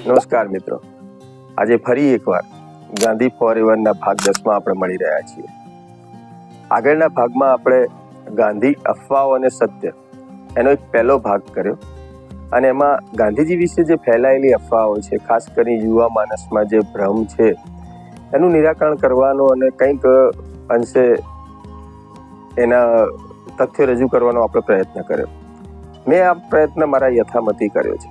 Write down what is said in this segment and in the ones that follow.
નમસ્કાર મિત્રો, આજે ફરી એકવાર ગાંધી ફોરએવરના ભાગ 10માં આપણે મળી રહ્યા છીએ. આગળના ભાગમાં આપણે ગાંધી અફવાઓ અને સત્ય એનો એક પહેલો ભાગ કર્યો અને એમાં ગાંધીજી વિશે જે ફેલાયેલી અફવાઓ છે, ખાસ કરીને યુવા માનસમાં જે ભ્રમ છે એનું નિરાકરણ કરવાનો અને કંઈક અંશે એના તથ્ય રજૂ કરવાનો આપણે પ્રયત્ન કર્યો. મેં આ પ્રયત્ન મારા યથામતી કર્યો છે,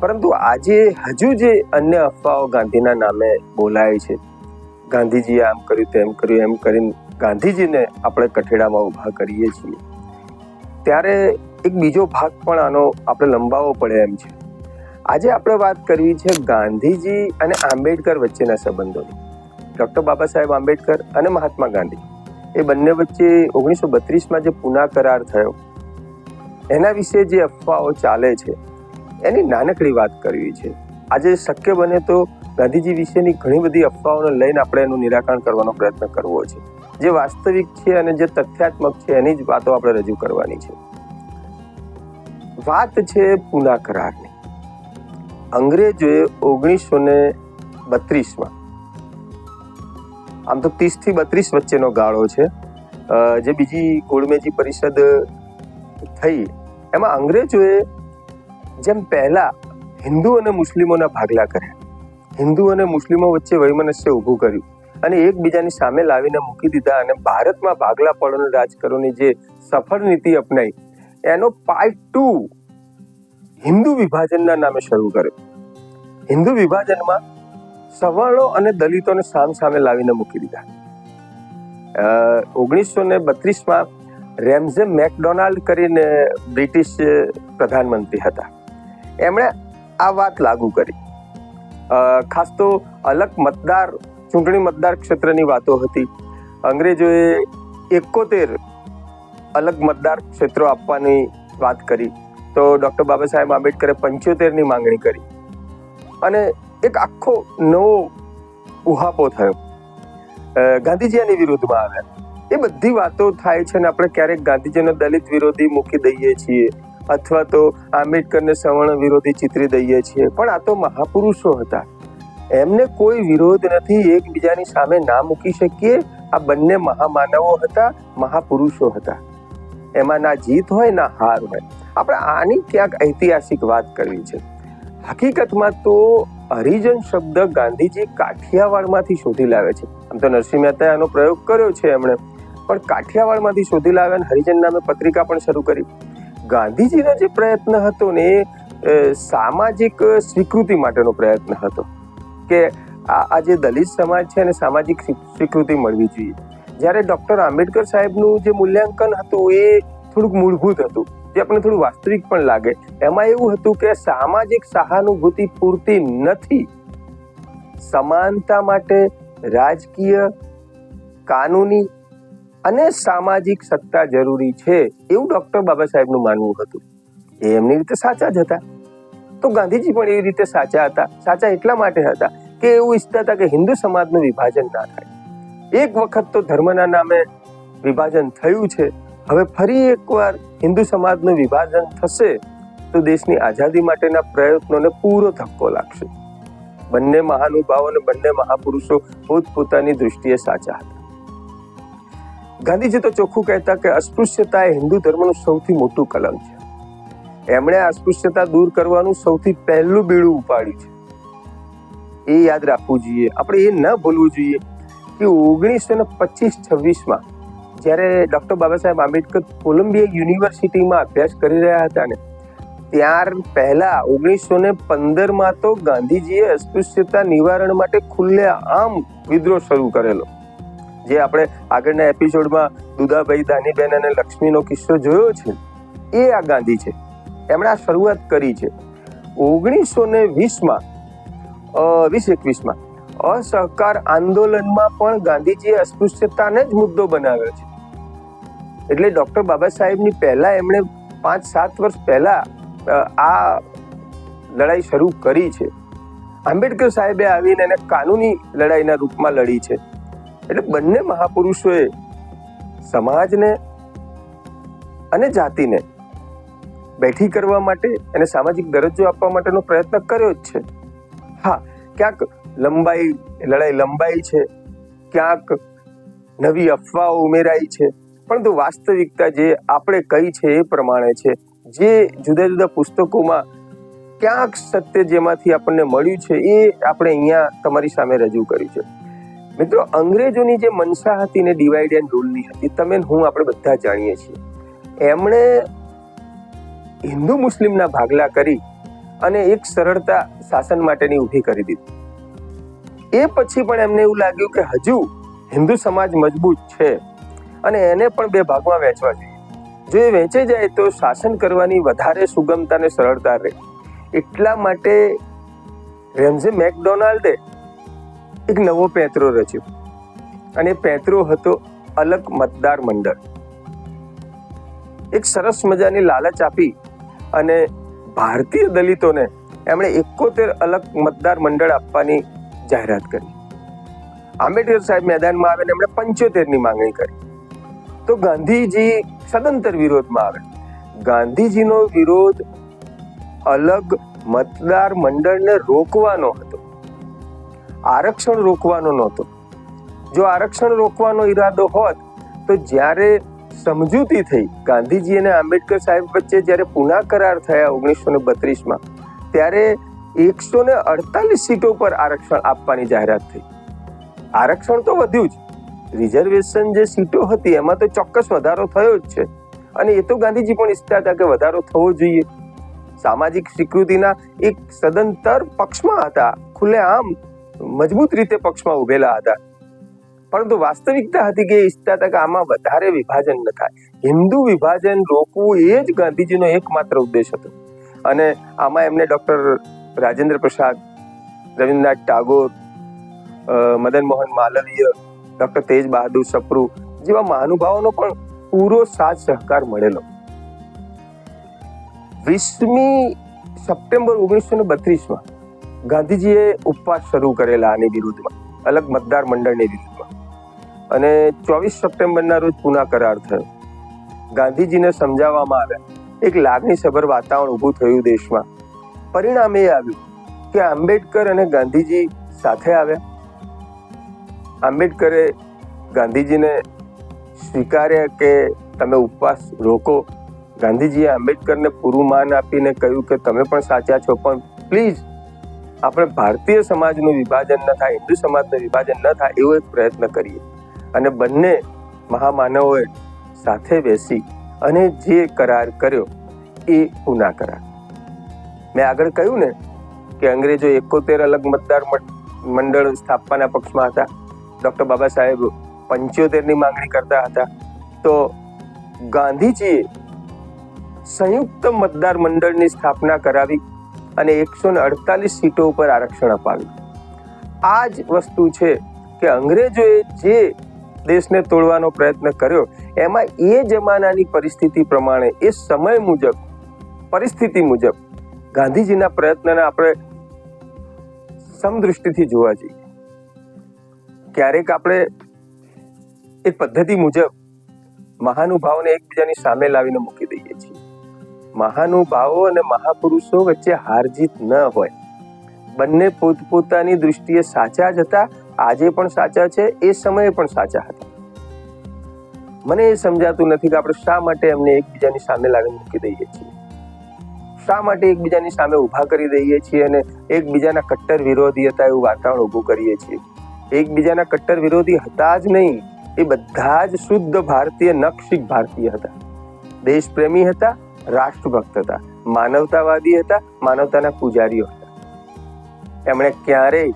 પરંતુ આજે હજુ જે અન્ય અફવાઓ ગાંધીના નામે બોલાય છે, ગાંધીજીએ આમ કર્યું તેમ કર્યું એમ કરીને ગાંધીજીને આપણે કઠેડામાં ઊભા કરીએ છીએ, ત્યારે એક બીજો ભાગ પણ આનો આપણે લંબાવવો પડે એમ છે. આજે આપણે વાત કરવી છે ગાંધીજી અને આંબેડકર વચ્ચેના સંબંધોની. ડૉક્ટર બાબા સાહેબ આંબેડકર અને મહાત્મા ગાંધી એ બંને વચ્ચે 1932માં જે પુના કરાર થયો એના વિશે જે અફવાઓ ચાલે છે એની નાનકડી વાત કરવી છે. આજે શક્ય બને તો ગાંધીજી વિશેની ઘણી બધી અફવાઓને લઈને આપણે એનું નિરાકરણ કરવાનો પ્રયત્ન કરવો છે. જે વાસ્તવિક છે અને જે તથ્યાત્મક છે એની જ વાતો આપણે રજૂ કરવાની છે. વાત છે પુના કરારની. અંગ્રેજોએ 1932માં, આમ તો 30 થી 32 વચ્ચેનો ગાળો છે, જે બીજી ગોળમેજી પરિષદ થઈ એમાં અંગ્રેજોએ જેમ પહેલા હિન્દુ અને મુસ્લિમોના ભાગલા કર્યા, હિન્દુ અને મુસ્લિમો વચ્ચે વૈમનસ્ય ઊભું કર્યું અને એકબીજાની સામે લાવીને મૂકી દીધા અને ભારતમાં ભાગલા પડોનું રાજકારણની જે સફળ નીતિ અપનાવી એનો પાર્ટ 2 હિન્દુ વિભાજનના નામે શરૂ કર્યો. હિન્દુ વિભાજનમાં સવર્ણો અને દલિતોને સામે લાવીને મૂકી દીધા. 1932માં રેમ્ઝે મેકડોનાલ્ડ કરીને બ્રિટિશ પ્રધાનમંત્રી હતા, એમણે આ વાત લાગુ કરી. ખાસ તો અલગ ચૂંટણી મતદાર ક્ષેત્રની વાતો હતી. અંગ્રેજોએ 71 અલગ મતદાર ક્ષેત્રો આપવાની વાત કરી, તો ડૉક્ટર બાબા સાહેબ આંબેડકરે 75ની માંગણી કરી અને એક આખો નવો ઉહાપો થયો. ગાંધીજી એની વિરુદ્ધમાં આવ્યા. એ બધી વાતો થાય છે ને આપણે ક્યારેક ગાંધીજીનો દલિત વિરોધી મૂકી દઈએ છીએ અથવા તો આંબેડકરને સવર્ણ વિરોધી ચિતરી દઈએ છીએ, પણ આ તો મહાપુરુષો હતા, એમને કોઈ વિરોધ નથી, એકબીજાની સામે ના મૂકી શકીએ. આ બંને મહામાનવો હતા, મહાપુરુષો હતા, એમાં ના જીત હોય ના હાર હોય. આપણે આની ક્યાંક ઐતિહાસિક વાત કરવી છે. હકીકતમાં તો હરિજન શબ્દ ગાંધીજી કાઠિયાવાડમાંથી શોધી લાવે છે. આમ તો નરસિંહ મહેતાએ આનો પ્રયોગ કર્યો છે એમણે, પણ કાઠિયાવાડમાંથી શોધી લાવ્યા અને હરિજન નામે પત્રિકા પણ શરૂ કરી. ગાંધીજીનો જે પ્રયત્ન હતો ને એ સામાજિક સ્વીકૃતિ માટેનો પ્રયત્ન હતો કે આ જે દલિત સમાજ છે એને સામાજિક સ્વીકૃતિ મળવી જોઈએ. જ્યારે ડૉક્ટર આંબેડકર સાહેબનું જે મૂલ્યાંકન હતું એ થોડુંક મૂળભૂત હતું, જે આપણને થોડું વાસ્તવિક પણ લાગે. એમાં એવું હતું કે સામાજિક સહાનુભૂતિ પૂરતી નથી, સમાનતા માટે રાજકીય, કાનૂની અને સામાજિક સત્તા જરૂરી છે, એવું ડૉક્ટર બાબા સાહેબનું માનવું હતું. એ એમની રીતે સાચા જ હતા, તો ગાંધીજી પણ એવી રીતે સાચા હતા. સાચા એટલા માટે હતા કે એવું ઈચ્છતા હતા કે હિન્દુ સમાજનું વિભાજન ના થાય. એક વખત તો ધર્મના નામે વિભાજન થયું છે, હવે ફરી એકવાર હિન્દુ સમાજનું વિભાજન થશે તો દેશની આઝાદી માટેના પ્રયત્નોને પૂરો ધક્કો લાગશે. બંને મહાનુભાવો અને બંને મહાપુરુષો પોતપોતાની દૃષ્ટિએ સાચા હતા. ગાંધીજી તો ચોખ્ખું કહેતા કે અસ્પૃશ્યતા એ હિન્દુ ધર્મનું સૌથી મોટું કલંક છે. એમણે અસ્પૃશ્યતા દૂર કરવાનું સૌથી પહેલું બીડું ઉપાડ્યું છે. એ યાદ રાખવું જોઈએ, આપણે એ ન ભૂલવું જોઈએ કે 1925-26માં જ્યારે ડૉક્ટર બાબા સાહેબ આંબેડકર કોલંબિયા યુનિવર્સિટીમાં અભ્યાસ કરી રહ્યા હતા ને, ત્યાર પહેલા 1915માં તો ગાંધીજીએ અસ્પૃશ્યતા નિવારણ માટે ખુલ્લેઆમ વિદ્રોહ શરૂ કરેલો. જે આપણે આગળના એપિસોડમાં દુદાભાઈ, દાનીબેન અને લક્ષ્મીનો કિસ્સો જોયો છે, એ આ ગાંધી છે. એમણે આ શરૂઆત કરી છે. 1920-21માં અસહકાર આંદોલનમાં પણ ગાંધીજીએ અસ્પૃશ્યતાને જ મુદ્દો બનાવ્યો છે. એટલે ડૉક્ટર બાબા સાહેબની પહેલા એમણે 5-7 વર્ષ પહેલા આ લડાઈ શરૂ કરી છે. આંબેડકર સાહેબે આવીને એને કાનૂની લડાઈના રૂપમાં લડી છે. એટલે બંને મહાપુરુષોએ સમાજને અને જાતિને બેઠી કરવા માટે અને સામાજિક દરજ્જો આપવા માટેનો પ્રયત્ન કર્યો જ છે. હા, ક્યાંક લડાઈ લંબાઈ છે, ક્યાંક નવી અફવાઓ ઉમેરાઈ છે, પરંતુ વાસ્તવિકતા જે આપણે કહી છે એ પ્રમાણે છે. જે જુદા જુદા પુસ્તકોમાં ક્યાંક સત્ય જેમાંથી આપણને મળ્યું છે એ આપણે અહીંયા તમારી સામે રજૂ કર્યું છે. મિત્રો, અંગ્રેજોની જે મનસા હતી ને ડિવાઈડ એન્ડ રૂલની હતી, તમે હું આપણે બધા જાણીએ છીએ. એમણે હિન્દુ મુસ્લિમના ભાગલા કરી અને એક સરળતા શાસન માટેની ઊભી કરી દીધી. એ પછી પણ એમને એવું લાગ્યું કે હજુ હિન્દુ સમાજ મજબૂત છે અને એને પણ બે ભાગમાં વહેંચવા જોઈએ. જો એ વહેંચાઈ જાય તો શાસન કરવાની વધારે સુગમતા અને સરળતા રહે. એટલા માટે રેમ્ઝે મેકડોનાલ્ડે એક નવો પેંતરો રચ્યો અને પેંતરો હતો અલગ મતદાર મંડળ. એક સરસ મજાની લાલચ આપી અને ભારતીય દલિતોને એમણે 71 અલગ મતદાર મંડળ આપવાની જાહેરાત કરી. આંબેડકર સાહેબ મેદાનમાં આવે ને એમણે 75ની માંગણી કરી. તો ગાંધીજી સદંતર વિરોધમાં આવે. ગાંધીજીનો વિરોધ અલગ મતદાર મંડળને રોકવાનો હતો, આરક્ષણ રોકવાનો નહોતો. જો આરક્ષણ રોકવાનો ઈરાદો હોત તો જ્યારે સમજૂતી થઈ ગાંધીજી અને આંબેડકર સાહેબ વચ્ચે, જ્યારે પુના કરાર થયા 1932માં, ત્યારે 148 સીટો પર આરક્ષણ આપવાની જાહેરાત થઈ. આરક્ષણ તો વધ્યું જ, રિઝર્વેશન જે સીટો હતી એમાં તો ચોક્કસ વધારો થયો જ છે અને એ તો ગાંધીજી પણ ઈચ્છતા હતા કે વધારો થવો જોઈએ. સામાજિક સ્વીકૃતિના એક સદંતર પક્ષમાં હતા, ખુલ્લેઆમ મજબૂત રીતે પક્ષમાં ઉભેલા હતા. પરંતુ વાસ્તવિકતા હતી કે ઈચ્છતા હતા કે આમાં વધારે વિભાજન ન થાય. હિન્દુ વિભાજન રોકવું એ જ ગાંધીજીનો એકમાત્ર ઉદ્દેશ હતો. અને આમાં એમને ડોક્ટર રાજેન્દ્ર પ્રસાદ, રવિન્દ્રનાથ ટાગોર, મદન મોહન માલવીય, ડોક્ટર તેજ બહાદુર સપ્રુ જેવા મહાનુભાવોનો પણ પૂરો સાથ સહકાર મળેલો. 20મી સપ્ટેમ્બર 1932માં ગાંધીજીએ ઉપવાસ શરૂ કરેલા આની વિરુદ્ધમાં, અલગ મતદાર મંડળની વિરુદ્ધમાં, અને 24 સપ્ટેમ્બરના રોજ પુના કરાર થયો. ગાંધીજીને સમજાવવામાં આવ્યા. એક લાગણીસભર વાતાવરણ ઊભું થયું દેશમાં. પરિણામ એ આવ્યું કે આંબેડકર અને ગાંધીજી સાથે આવ્યા. આંબેડકરે ગાંધીજીને સ્વીકાર્યા કે તમે ઉપવાસ રોકો. ગાંધીજીએ આંબેડકરને પૂરું માન આપીને કહ્યું કે તમે પણ સાચા છો, પણ પ્લીઝ આપણે ભારતીય સમાજનું વિભાજન ન થાય, હિન્દુ સમાજનું વિભાજન ન થાય એવો એક પ્રયત્ન કરીએ. અને બંને મહામાનવોએ સાથે બેસી અને જે કરાર કર્યો એ પુના કરાર. મેં આગળ કહ્યું ને કે અંગ્રેજો 71 અલગ મતદાર મંડળ સ્થાપવાના પક્ષમાં હતા. ડોક્ટર બાબા સાહેબ 75ની માંગણી કરતા હતા. તો ગાંધીજીએ સંયુક્ત મતદાર મંડળની સ્થાપના કરાવી અને 148 સીટો ઉપર આરક્ષણ અપાવ્યું. આ જ વસ્તુ છે કે અંગ્રેજોએ જે દેશને તોડવાનો પ્રયત્ન કર્યો એમાં એ જમાનાની પરિસ્થિતિ પ્રમાણે, એ સમય મુજબ, પરિસ્થિતિ મુજબ ગાંધીજીના પ્રયત્નને આપણે સમદૃષ્ટિથી જોવા જોઈએ. ક્યારેક આપણે એક પદ્ધતિ મુજબ મહાનુભાવોને એકબીજાની સામે લાવીને મૂકી દઈએ છીએ. મહાનુભાવો અને મહાપુરુષો વચ્ચે હાર જીત ન હોય. બંને પોતપોતાની દૃષ્ટિએ સાચા જ હતા, આજે પણ સાચા છે, એ સમયે પણ સાચા હતા. મને એ સમજાતું નથી કે આપણે શા માટે એમને એકબીજાની સામે લાવીને મૂકી દઈએ છીએ, શા માટે એકબીજાની સામે ઊભા કરી દઈએ છીએ અને એકબીજાના કટ્ટર વિરોધી હતા એવું વાતાવરણ ઊભું કરીએ છીએ. એકબીજાના કટ્ટર વિરોધી હતા જ નહીં, એ બધા જ શુદ્ધ ભારતીય, નખશીખ ભારતીય હતા, દેશપ્રેમી હતા, રાષ્ટ્રભક્ત હતા, માનવતાવાદી હતા, માનવતાના પૂજારીઓ હતા. એમણે ક્યારેય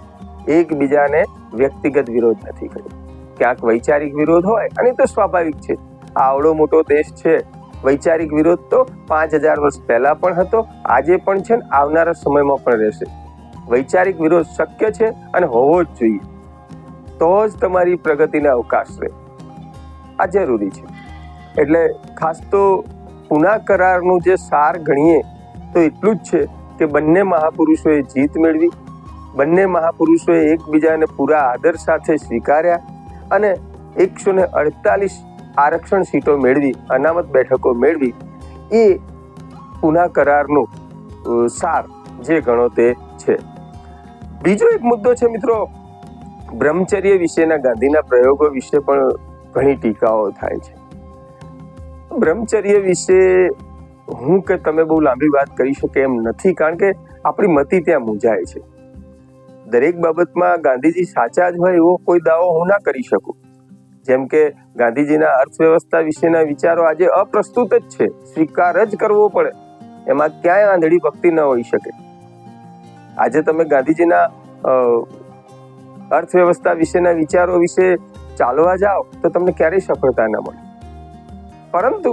એકબીજાને વ્યક્તિગત વિરોધ નથી કર્યો. ક્યાંક વૈચારિક વિરોધ હોય અને તો સ્વાભાવિક છે, આવડો મોટો દેશ છે, વૈચારિક વિરોધ તો 5000 વર્ષ પહેલા પણ હતો, આજે પણ છે, આવનારા સમયમાં પણ રહેશે. વૈચારિક વિરોધ શક્ય છે અને હોવો જ જોઈએ, તો જ તમારી પ્રગતિને અવકાશ રહે. આ જરૂરી છે. એટલે ખાસ તો પુના કરારનું જે સાર ગણીએ તો એટલું જ છે કે બંને મહાપુરુષોએ જીત મેળવી, બંને મહાપુરુષોએ એકબીજાને પૂરા આદર સાથે સ્વીકાર્યા અને 148 આરક્ષણ સીટો મેળવી, અનામત બેઠકો મેળવી. એ પુના કરારનું સાર જે ગણો તે છે. બીજો એક મુદ્દો છે મિત્રો, બ્રહ્મચર્ય વિશેના ગાંધીના પ્રયોગો વિશે પણ ઘણી ટીકાઓ થાય છે. બ્રહ્મચર્ય વિશે હું કે તમે બહુ લાંબી વાત કરી શકે એમ નથી, કારણ કે આપણી મતિ ત્યાં મૂંઝાય છે. દરેક બાબતમાં ગાંધીજી સાચા જ હોય એવો કોઈ દાવો હું ના કરી શકું. જેમ કે ગાંધીજીના અર્થવ્યવસ્થા વિશેના વિચારો આજે અપ્રસ્તુત જ છે, સ્વીકાર જ કરવો પડે, એમાં ક્યાંય આંધળી ભક્તિ ન હોઈ શકે. આજે તમે ગાંધીજીના અર્થવ્યવસ્થા વિશેના વિચારો વિશે ચાલવા જાઓ તો તમને ક્યારેય સફળતા ન મળે. પરંતુ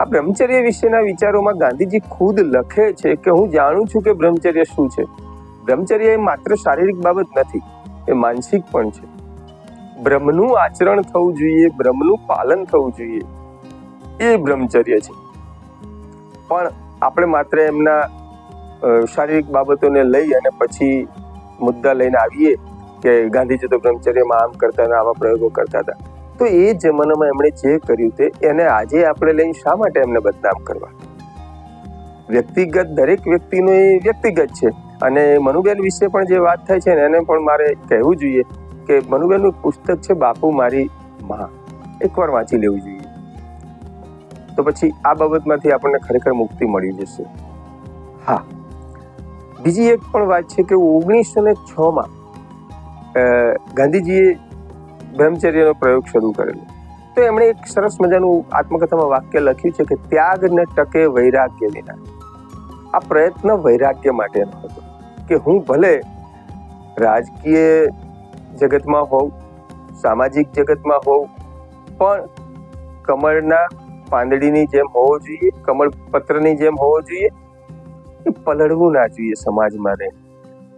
આ બ્રહ્મચર્ય વિશેના વિચારોમાં ગાંધીજી ખુદ લખે છે કે હું જાણું છું કે બ્રહ્મચર્ય શું છે. બ્રહ્મચર્ય એ માત્ર શારીરિક બાબત નથી, એ માનસિક પણ છે. બ્રહ્મનું આચરણ થવું જોઈએ, બ્રહ્મનું પાલન થવું જોઈએ, એ બ્રહ્મચર્ય છે. પણ આપણે માત્ર એમના શારીરિક બાબતોને લઈ અને પછી મુદ્દા લઈને આવીએ કે ગાંધીજી તો બ્રહ્મચર્યમાં આમ કરતા હતા, આવા પ્રયોગો કરતા હતા. તો એ જમાનામાં એમણે જે કર્યું તે એને આજે આપણે લઈને શા માટે એમને બદનામ કરવા? વ્યક્તિગત દરેક વ્યક્તિનું એ વ્યક્તિગત છે. અને મનુબેન વિશે પણ જે વાત થાય છે ને એને પણ મારે કહેવું જોઈએ કે મનુબેનનું પુસ્તક છે બાપુ મારી માં, એકવાર વાંચી લેવું જોઈએ. તો પછી આ બાબતમાંથી આપણને ખરેખર મુક્તિ મળી જશે. હા, બીજી એક પણ વાત છે કે 1906માં ગાંધીજીએ બ્રહ્મચર્યનો પ્રયોગ શરૂ કરેલો. તો એમણે એક સરસ મજાનું આત્મકથામાં વાક્ય લખ્યું છે કે ત્યાગ ને ટકે વૈરાગ્ય વિના. આ પ્રયત્ન વૈરાગ્ય માટેનો હતો કે હું ભલે રાજકીય જગતમાં હોઉં, સામાજિક જગતમાં હોઉં, પણ કમળના પાંદડીની જેમ હોવો જોઈએ, કમળ પત્રની જેમ હોવો જોઈએ, એ પલળવું ના જોઈએ સમાજમાં રહે.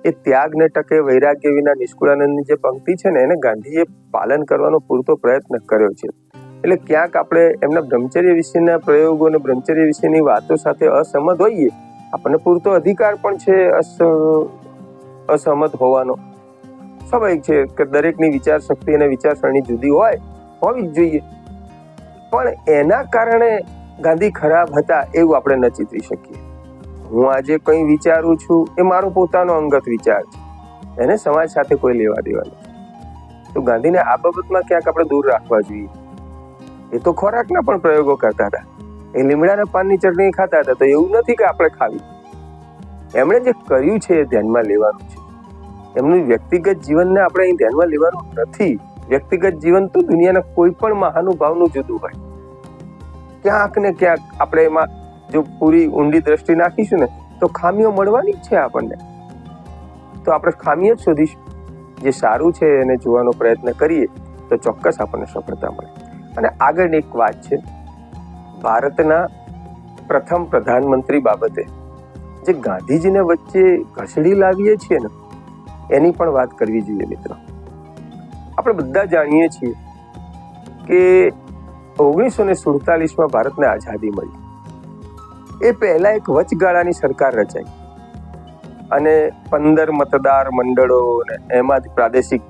એ ત્યાગને ટકે વૈરાગ્ય વિના નિષ્કુળાનંદની જે પંક્તિ છે ને એને ગાંધીએ પાલન કરવાનો પૂરતો પ્રયત્ન કર્યો છે. એટલે ક્યાંક આપણે એમના બ્રહ્મચર્ય વિશેના પ્રયોગો અને બ્રહ્મચર્ય વિશેની વાતો સાથે અસહમત હોઈએ, આપણને પૂરતો અધિકાર પણ છે અસહમત હોવાનો. સ્વાભાવિક છે કે દરેકની વિચાર શક્તિ અને વિચારસરણી જુદી હોવી જ જોઈએ. પણ એના કારણે ગાંધી ખરાબ હતા એવું આપણે ન ચિતરી શકીએ. હું આજે કંઈ વિચારું છું એ મારો પોતાનો અંગત વિચાર છે, એને સમાજ સાથે કોઈ લેવા દેવા નથી. તો ગાંધીને આ બાબતમાં ક્યાંક આપણે દૂર રાખવા જોઈએ. એ તો ખોરાકના પણ પ્રયોગો કરતા હતા, એ લીમડાના પાનની ચટણી ખાતા હતા, તો એવું નથી કે આપણે ખાવી. એમણે જે કર્યું છે એ ધ્યાનમાં લેવાનું છે. એમનું વ્યક્તિગત જીવનને આપણે અહીં ધ્યાનમાં લેવાનું નથી. વ્યક્તિગત જીવન તો દુનિયાના કોઈ પણ મહાનુભાવનું જુદું હોય. ક્યાંક ને ક્યાંક આપણે એમાં જો પૂરી ઊંડી દ્રષ્ટિ નાખીશું ને તો ખામીઓ મળવાની જ છે આપણને. તો આપણે ખામી જ શોધીશું. જે સારું છે એને જોવાનો પ્રયત્ન કરીએ તો ચોક્કસ આપણને સફળતા મળે. અને આગળની એક વાત છે, ભારતના પ્રથમ પ્રધાનમંત્રી બાબતે જે ગાંધીજીને વચ્ચે ઘસડી લાવીએ છીએ ને એની પણ વાત કરવી જોઈએ મિત્રો. આપણે બધા જાણીએ છીએ કે 1947માં ભારતને આઝાદી મળી. એ પહેલા એક વચગાળાની સરકાર રચાઈ અને 15 મતદાર મંડળો ને એમાંથી પ્રાદેશિક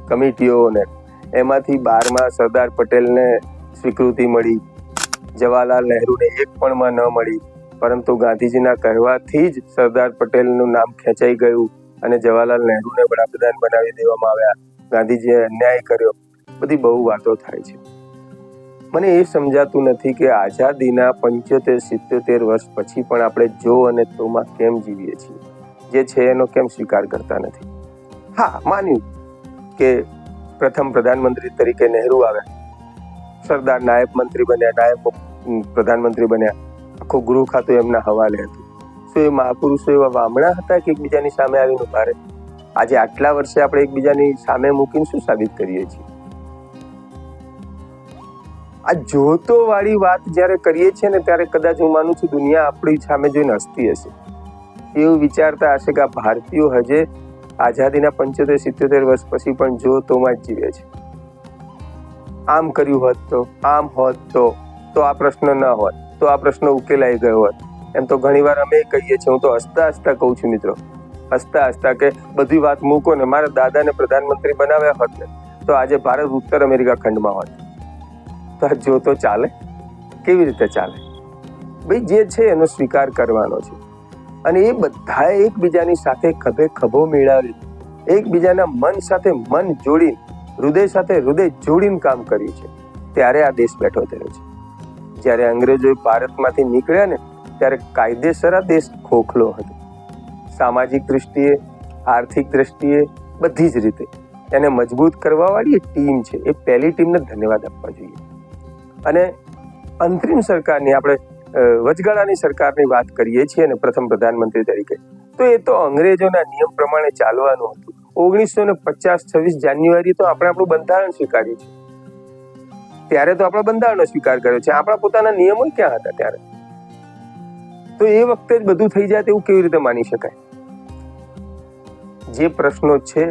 કમિટીઓ ને એમાંથી 12માં સરદાર પટેલને સ્વીકૃતિ મળી, જવાહરલાલ નહેરુને એક પણમાં ન મળી. પરંતુ ગાંધીજીના કહેવાથી જ સરદાર પટેલનું નામ ખેંચાઈ ગયું અને જવાહરલાલ નહેરુને વડાપ્રધાન બનાવી દેવામાં આવ્યા. ગાંધીજીએ અન્યાય કર્યો. બધી બહુ વાતો થાય છે. મને એ સમજાતું નથી કે આઝાદીના 75-77 વર્ષ પછી પણ આપણે જો અને તોમાં કેમ જીવીએ છીએ, જે છે એનો કેમ સ્વીકાર કરતા નથી. હા, માન્યું કે પ્રથમ પ્રધાનમંત્રી તરીકે નહેરુ આવ્યા, સરદાર નાયબ મંત્રી બન્યા, નાયબ પ્રધાનમંત્રી બન્યા, આખું ગૃહ ખાતું એમના હવાલે હતું. શું એ મહાપુરુષો એવા વામણા હતા કે એકબીજાની સામે આવીને ઉભા રહે? આજે આટલા વર્ષે આપણે એકબીજાની સામે મૂકીને શું સાબિત કરીએ છીએ? આ જોતો વાળી વાત જ્યારે કરીએ છીએ ને ત્યારે કદાચ હું માનું છું દુનિયા આપણી સામે જોઈને હસતી હશે. એવું વિચારતા હશે કે આ ભારતીયો હજે આઝાદીના 75-77 વર્ષ પછી પણ જોતોમાં જ જીવે છે. આમ કર્યું હોત તો, આમ હોત તો આ પ્રશ્ન ન હોત, તો આ પ્રશ્ન ઉકેલાઈ ગયો હોત. એમ તો ઘણીવાર અમે કહીએ છીએ, હું તો હસતા હસતા કહું છું મિત્રો, હસતા હસતા કે બધી વાત મૂકો ને મારા દાદાને પ્રધાનમંત્રી બનાવ્યા હોત ને તો આજે ભારત ઉત્તર અમેરિકા ખંડમાં હોત. તો જો તો ચાલે? કેવી રીતે ચાલે? ભાઈ જે છે એનો સ્વીકાર કરવાનો છે. અને એ બધાએ એકબીજાની સાથે ખભે ખભો મેળવી, એકબીજાના મન સાથે મન જોડી, હૃદય સાથે હૃદય જોડીને કામ કર્યું છે. ત્યારે આ દેશ બેઠો થયો છે. જ્યારે અંગ્રેજો ભારતમાંથી નીકળ્યા ને ત્યારે કાયદેસર આ દેશ ખોખલો હતો. સામાજિક દ્રષ્ટિએ, આર્થિક દ્રષ્ટિએ, બધી જ રીતે એને મજબૂત કરવા વાળી એક ટીમ છે. એ પહેલી ટીમને ધન્યવાદ આપવા જોઈએ. અને અંતરિમ સરકારની, આપણે વચગાળાની સરકારની વાત કરીએ છીએ ને પ્રથમ પ્રધાનમંત્રી તરીકે, તો એ તો અંગ્રેજોના નિયમ પ્રમાણે ચાલવાનું હતું. 1950 26 જાન્યુઆરી તો આપણે આપણું બંધારણ સ્વીકાર્યું છે. ત્યારે તો આપણા બંધારણનો સ્વીકાર કર્યો છે. આપણા પોતાના નિયમો ક્યાં હતા ત્યારે? તો એ વખતે જ બધું થઈ જાય તેવું કેવી રીતે માની શકાય? જે પ્રશ્નો છે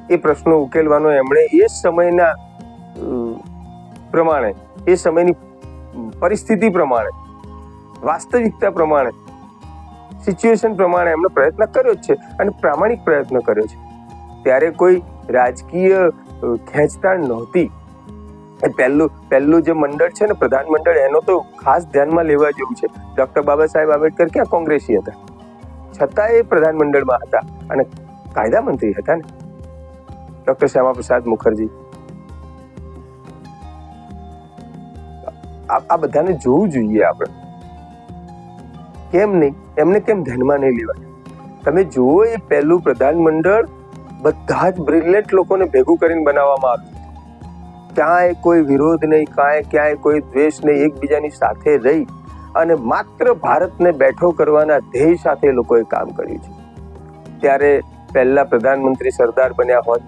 એ પ્રશ્નો ઉકેલવાનો એમણે એ સમયના પ્રમાણે, એ સમયની પરિસ્થિતિ પ્રમાણે, વાસ્તવિકતા પ્રમાણે, સિચ્યુએશન પ્રમાણે એમણે પ્રયત્ન કર્યો જ છે અને પ્રામાણિક પ્રયત્ન કર્યો છે. ત્યારે કોઈ રાજકીય ખેંચતાણ નહોતી. એ પહેલું જે મંડળ છે ને, પ્રધાન મંડળ, એનો તો ખાસ ધ્યાનમાં લેવા જેવું છે. ડોક્ટર બાબા સાહેબ આંબેડકર ક્યાં કોંગ્રેસી હતા, છતાં એ પ્રધાન મંડળમાં હતા અને કાયદા મંત્રી હતા ને. ડોક્ટર શ્યામા પ્રસાદ મુખર્જી, આ બધાને જોવું જોઈએ આપણે. કેમ નહીં? એમને કેમ ધ્યાનમાં નહીં લેવાય? તમે જુઓ, એ પહેલું પ્રધાન મંડળ બધા જ બ્રિલિયન્ટ લોકોને ભેગું કરીને બનાવવામાં આવ્યું. ક્યાંય કોઈ વિરોધ નહીં, ક્યાંય કોઈ દ્વેષ નહીં. એકબીજાની સાથે રહી અને માત્ર ભારતને બેઠો કરવાના ધ્યેય સાથે લોકોએ કામ કર્યું છે. ત્યારે પહેલા પ્રધાનમંત્રી સરદાર બન્યા હોત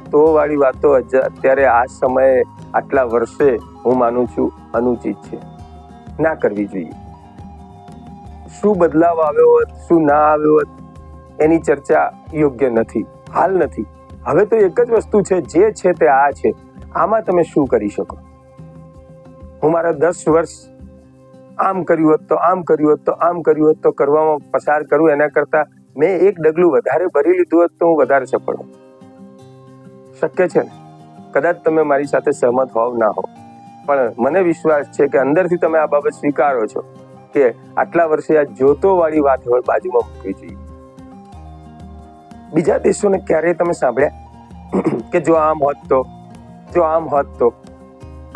તો વાળી વાતો અત્યારે આ સમયે આટલા વર્ષે હું માનું છું અનુચિત છે, ના કરવી જોઈએ. શું બદલાવ આવ્યો હોત, શું ના આવ્યો હોત, એની ચર્ચા યોગ્ય નથી, હાલ નથી. હવે તો એક જ વસ્તુ છે, જે છે તે આ છે. આમાં તમે શું કરી શકો? હું મારા 10 વર્ષ આમ કર્યું હોત તો આમ કર્યું હોત તો આમ કર્યું હોત તો કરવામાં પસાર કરું, એના કરતા મેં એક ડગલું વધારે ભરી લીધું હોત તો હું વધારે સફળ હોત. શક્ય છે ને? કદાચ તમે મારી સાથે સહમત હોવ ના હો, પણ મને વિશ્વાસ છે કે અંદરથી તમે આ બાબત સ્વીકારો છો કે આટલા વર્ષે આ જોતો વાળી વાત હવે બાજુમાં મૂકવી જોઈએ. બીજા દેશોને ક્યારેય તમે સાંભળ્યા કે જો આમ હોત તો, જો આમ હોત તો?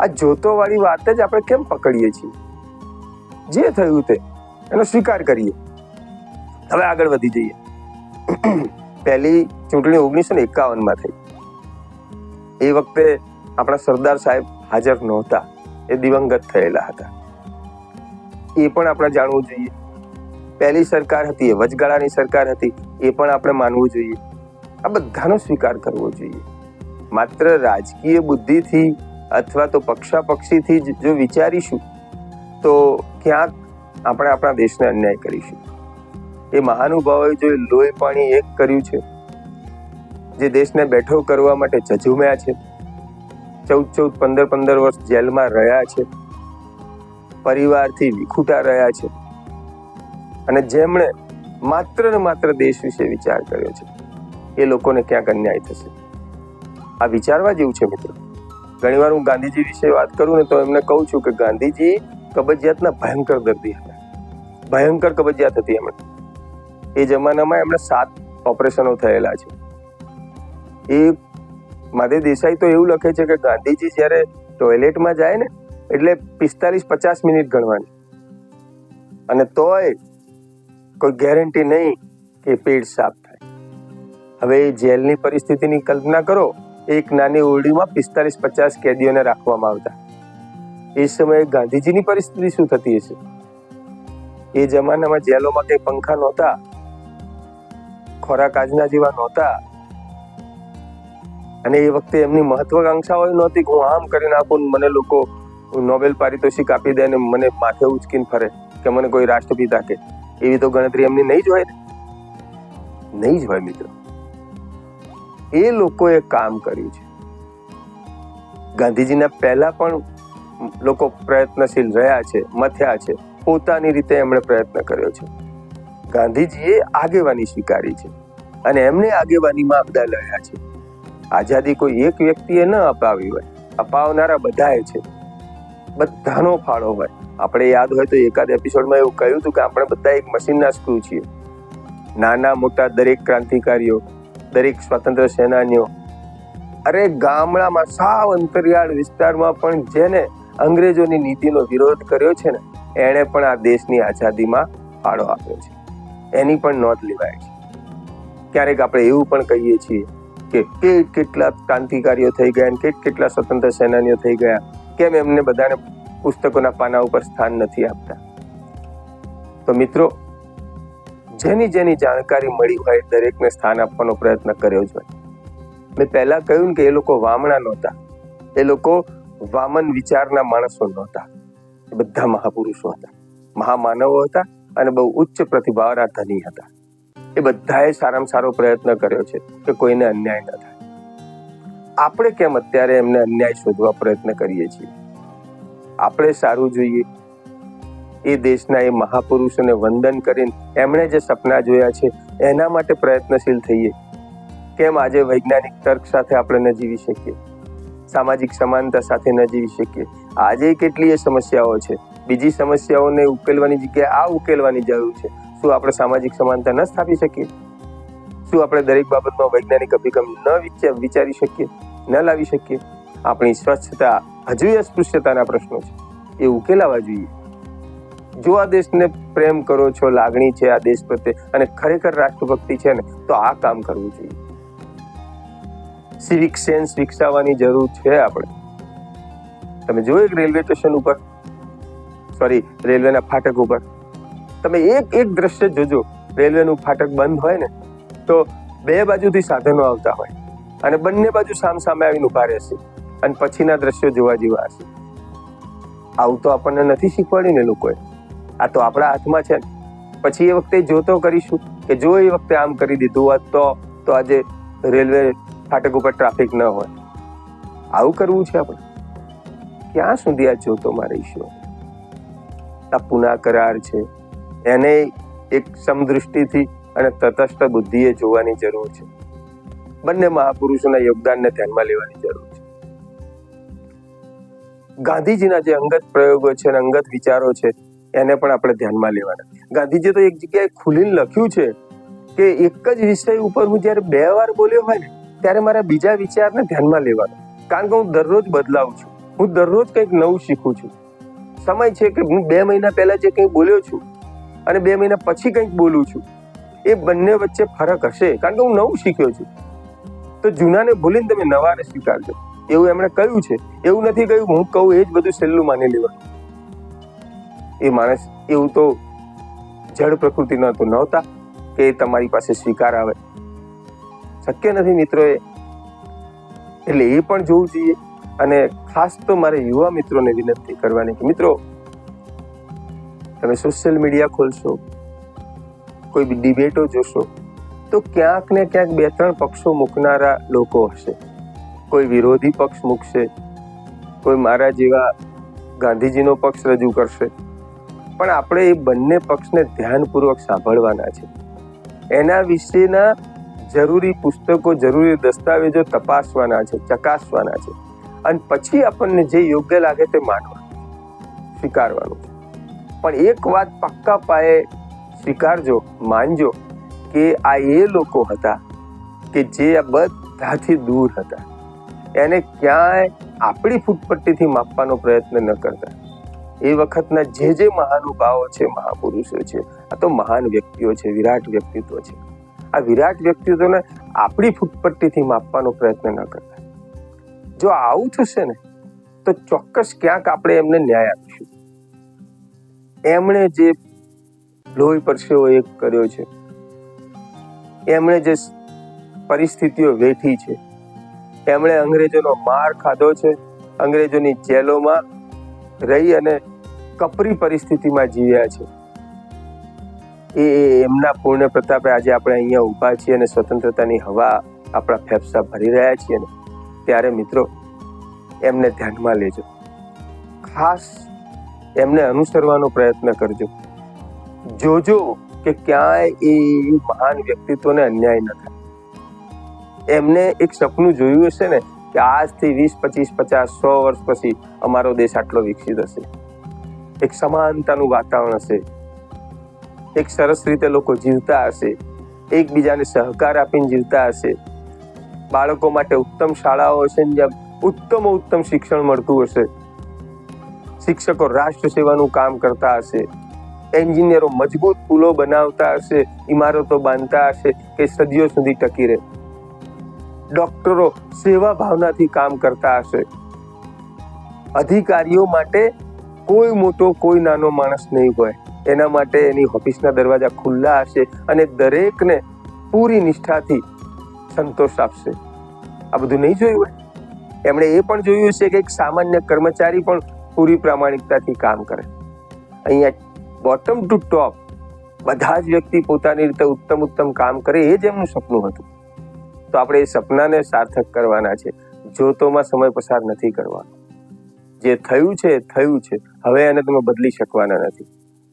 આ જોતો વાળી વાત જ આપણે કેમ પકડીએ છીએ? જે થયું તે એનો સ્વીકાર કરીએ. હવે આગળ વધી જઈએ. પહેલી ચૂંટણી 1951 થઈ. એ વખતે આપણા સરદાર સાહેબ હાજર નહોતા, એ દિવંગત થયેલા હતા. એ પણ આપણે જાણવું જોઈએ. પહેલી સરકાર હતી, એ વચગાળાની સરકાર હતી, એ પણ આપણે માનવું જોઈએ. આ બધાનો સ્વીકાર કરવો જોઈએ. માત્ર રાજકીય બુદ્ધિથી અથવા તો પક્ષાપક્ષીથી જો વિચારીશું તો ક્યાંક આપણે આપણા દેશને અન્યાય કરીશું. એ મહાનુભાવોએ જો લોહી પાણી એક કર્યું છે, જે દેશને બેઠો કરવા માટે ઝઝુમ્યા છે, 14 15 વર્ષ જેલમાં રહ્યા છે, પરિવારથી વિખૂટા રહ્યા છે, અને જેમણે માત્ર ને માત્ર દેશ વિશે વિચાર કર્યો છે, એ લોકોને ક્યાંક અન્યાય થશે. આ વિચારવા જેવું છે મિત્રો. ઘણીવાર હું ગાંધીજી વિશે વાત કરું ને તો એમને કહું છું કે ગાંધીજી કબજિયાતના ભયંકર દર્દી હતા. ભયંકર કબજિયાત હતી એમને. એ જમાનામાં એમણે 7 ઓપરેશનો થયેલા છે. એ માધવ દેસાઈ તો એવું લખે છે કે ગાંધીજી જ્યારે ટોયલેટમાં જાય ને એટલે 45-50 મિનિટ ગણવાની, અને તોય કોઈ ગેરંટી નહીં કે પેટ સાફ થાય. હવે એ જેલની પરિસ્થિતિની કલ્પના કરો. એક નાની ઓરડીમાં 45-50 કેદીઓને રાખવામાં આવતા. એ સમયે ગાંધીજીની પરિસ્થિતિ શું થતી હશે? એ જમાનામાં જેલોમાં કઈ પંખા નહોતા, ખોરાક આજના જેવા નહોતા, અને એ વખતે એમની મહત્વાકાંક્ષાઓ નહોતી કે હું આમ કરી નાખું, મને લોકો નોબેલ પારિતોષિક આપી દે ને મને માથે ઉચકીને ફરે કે મને કોઈ રાષ્ટ્રપિતા કે. એવી તો ગણતરી એમની નહીં જ હોય ને, નહીં જ હોય મિત્રો. એ લોકોએ કામ કર્યું છે. ગાંધીજીના પહેલા પણ લોકો પ્રયત્નશીલ રહ્યા છે, મથ્યા છે, પોતાની રીતે એમણે પ્રયત્ન કર્યો છે. ગાંધીજીએ આગેવાની સ્વીકારી છે અને એમને આગેવાનીમાં બધા લડ્યા છે. આઝાદી કોઈ એક વ્યક્તિએ ન અપાવી હોય, અપાવનારા બધાએ છે. બધાનો ફાળો હોય. આપણે યાદ હોય તો એકાદ એપિસોડમાં એવું કહ્યું હતું કે આપણે બધા એક મશીનના સ્ક્રૂ છીએ. નાના મોટા દરેક ક્રાંતિકારીઓ, દરેક સ્વતંત્ર સેનાનીઓ, અરે ગામડામાં સાવ અંતરિયાળ વિસ્તારમાં પણ જેને અંગ્રેજોની નીતિનો વિરોધ કર્યો છે ને, એણે પણ આ દેશની આઝાદીમાં ફાળો આપ્યો છે. એની પણ નોંધ લેવાય છે. ક્યારેક આપણે એવું પણ કહીએ છીએ કે કેટલા ક્રાંતિકારીઓ થઈ ગયા અને કેટલા સ્વતંત્ર સેનાનીઓ થઈ ગયા, કેમ એમને બધાને પુસ્તકોના પાના ઉપર સ્થાન નથી આપતા? તો મિત્રો, જેની જેની જાણકારી મળી હોય દરેકને સ્થાન આપવાનો પ્રયત્ન કર્યો જ હોય. મેં પહેલા કહ્યું કે એ લોકો વામણા નહોતા, એ લોકો વામન વિચારના માણસો નહોતા. એ બધા મહાપુરુષો હતા, મહામાનવો હતા અને બહુ ઉચ્ચ પ્રતિભાવાના ધની હતા. એ બધાએ સારામાં સારો પ્રયત્ન કર્યો છે કે કોઈને અન્યાય ન થાય. આપણે કેમ અત્યારે એમને અન્યાય શોધવા પ્રયત્ન કરીએ છીએ? આપણે સારું જોઈએ, એ દેશના એ મહાપુરુષોને વંદન કરીને એમણે જે સપના જોયા છે એના માટે પ્રયત્નશીલ થઈએ. કેમ આજે વૈજ્ઞાનિક તર્ક સાથે આપણે ન જીવી શકીએ? સામાજિક સમાનતા સાથે ન જીવી શકીએ? આજે કેટલી સમસ્યાઓ છે, બીજી સમસ્યાઓને ઉકેલવાની જગ્યાએ આ ઉકેલવાની જરૂર છે. શું આપણે સામાજિક સમાનતા ન સ્થાપી શકીએ? શું આપણે દરેક બાબતમાં વૈજ્ઞાનિક અભિગમ ન વિચારી શકીએ, ન લાવી શકીએ? આપણી સ્વચ્છતા, હજુ અસ્પૃશ્યતાના પ્રશ્નો છે, એ ઉકેલાવા જોઈએ. જો આ દેશને પ્રેમ કરો છો, લાગણી છે આ દેશ પ્રત્યે અને ખરેખર રાષ્ટ્રભક્તિ છે ને, તો આ કામ કરવું જોઈએ. સિવિક સેન્સ વિકસાવવાની જરૂર છે આપણે. તમે જોયું રેલવે સ્ટેશન ઉપર, રેલવેના ફાટક ઉપર તમે એક દ્રશ્ય જોજો. રેલવેનું ફાટક બંધ હોય ને તો બે બાજુથી સાધનો આવતા હોય અને બંને બાજુ સામે આવીને ઉભા રહેશે અને પછીના દ્રશ્યો જોવા જેવા હશે. આવું તો આપણને નથી શીખવાડ્યું ને લોકોએ. આ તો આપણા હાથમાં છે ને. પછી એ વખતે જોતો કરીશું કે જો એ વખતે આમ કરી દીધું હોત તો આજે રેલવે ફાટક ઉપર ટ્રાફિક ન હોય. આવું કરવું છે આપણે? ક્યાં સુધી આ જોતોમાં રહીશું? આ પુના કરાર છે, એને એક સમદૃષ્ટિથી અને તટસ્થ બુદ્ધિએ જોવાની જરૂર છે. બંને મહાપુરુષોના યોગદાનને ધ્યાનમાં લેવાની જરૂર છે. ગાંધીજીના જે અંગત પ્રયોગો છે અને અંગત વિચારો છે એને પણ આપણે ધ્યાનમાં લેવાના. ગાંધીજીએ તો એક જગ્યાએ ખુલીને લખ્યું છે કે એક જ વિષય ઉપર હું જ્યારે 2 વાર બોલ્યો હોય ને ત્યારે મારા બીજા વિચારને ધ્યાનમાં લેવાનો. કારણ કે હું દરરોજ બદલાવું છું, હું દરરોજ કંઈક નવું શીખું છું. સમય છે કે હું 2 મહિના પહેલા જે કંઈ બોલ્યો છું અને 2 મહિના પછી કંઈક બોલું છું, એ બંને વચ્ચે ફરક હશે, કારણ કે હું નવું શીખ્યો છું. તો જૂનાને ભૂલીને તમે નવાને સ્વીકારજો, એવું એમણે કહ્યું છે. એવું નથી કહ્યું હું કહું એ જ બધું છેલ્લું માની લેવાનું. એ માણસ એવું તો જડ પ્રકૃતિનો તો નહોતા કે તમારી પાસે સ્વીકાર આવે. શક્ય નથી મિત્રોએ. એટલે એ પણ જોવું જોઈએ. અને ખાસ તો મારે યુવા મિત્રોને વિનંતી કરવાની કે મિત્રો, તમે સોશિયલ મીડિયા ખોલશો, કોઈ ડિબેટો જોશો તો ક્યાંક ને ક્યાંક 2-3 પક્ષો મૂકનારા લોકો હશે. કોઈ વિરોધી પક્ષ મૂકશે, કોઈ મારા જેવા ગાંધીજીનો પક્ષ રજૂ કરશે. પણ આપણે એ બંને પક્ષને ધ્યાનપૂર્વક સાંભળવાના છે. એના વિશેના જરૂરી પુસ્તકો, જરૂરી દસ્તાવેજો તપાસવાના છે, ચકાસવાના છે અને પછી આપણને જે યોગ્ય લાગે તે માનવાનું, સ્વીકારવાનું છે. પણ એક વાત પાક્કા પાયે સ્વીકારજો, માનજો કે આ એ લોકો હતા કે જે આ બધાથી દૂર હતા. એને ક્યાંય આપણી ફૂટપટ્ટીથી માપવાનો પ્રયત્ન ન કરતા. એ વખતના જે મહાનુભાવો છે, મહાપુરુષો છે, આ તો મહાન વ્યક્તિઓ છે, વિરાટ વ્યક્તિત્વ છે. આ વિરાટ વ્યક્તિત્વને આપણી ફૂટપટ્ટીથી માપવાનો પ્રયત્ન ન કરતા. જો આવું થશે ને તો ચોક્કસ ક્યાંક આપણે એમને ન્યાય આપીશું. એમણે જે લોહી પરસેવો એક કર્યો છે, એમણે જે પરિસ્થિતિઓ વેઠી છે, એમણે અંગ્રેજોનો માર ખાધો છે, અંગ્રેજોની જેલોમાં રહી અને કપરી પરિસ્થિતિમાં જીવ્યા છે. એ એમના પૂર્ણ પ્રતાપે આજે આપણે અહીંયા ઊભા છીએ અને સ્વતંત્રતાની હવા આપણા ફેફસા ભરી રહ્યા છીએ ને, ત્યારે મિત્રો એમને ધ્યાનમાં લેજો. ખાસ એમને અનુસરવાનો પ્રયત્ન કરજો. જોજો કે ક્યાંય એ મહાન વ્યક્તિત્વને અન્યાય ન થાય. એમને એક સપનું જોયું હશે ને કે આજથી 20, 25, 50, 100 વર્ષ પછી અમારો દેશ આટલો વિકસિત હશે. એક સમાનતાનું વાતાવરણ હશે, એક સરસ રીતે લોકો જીવતા હશે, એકબીજાને સહકાર આપીને જીવતા હશે, બાળકો માટે ઉત્તમ શાળાઓ હશે જ્યાં ઉત્તમ શિક્ષણ મળતું હશે, શિક્ષકો રાષ્ટ્ર સેવાનું કામ કરતા હશે, એન્જિનિયરો મજબૂત પુલો બનાવતા હશે, ઇમારતો બાંધતા હશે કે સદીઓ સુધી ટકી રહે, ડોક્ટરો સેવા ભાવનાથી કામ કરતા હશે, અધિકારીઓ માટે કોઈ મોટો કોઈ નાનો માણસ નહીં હોય, એના માટે એની ઓફિસના દરવાજા ખુલ્લા હશે અને દરેકને પૂરી નિષ્ઠાથી સંતોષ આપશે. આ બધું નહીં જોયું હોય? એમણે એ પણ જોયું છે કે એક સામાન્ય કર્મચારી પણ પૂરી પ્રામાણિકતાથી કામ કરે. અહીંયા બોટમ ટુ ટોપ બધા જ વ્યક્તિ પોતાની રીતે ઉત્તમ કામ કરે, એ જ એમનું સપનું હતું. તો આપણે એ સપનાને સાર્થક કરવાના છે. જોતોમાં સમય પસાર નથી કરવાનો. જે થયું છે એ થયું છે, હવે એને તમે બદલી શકવાના નથી,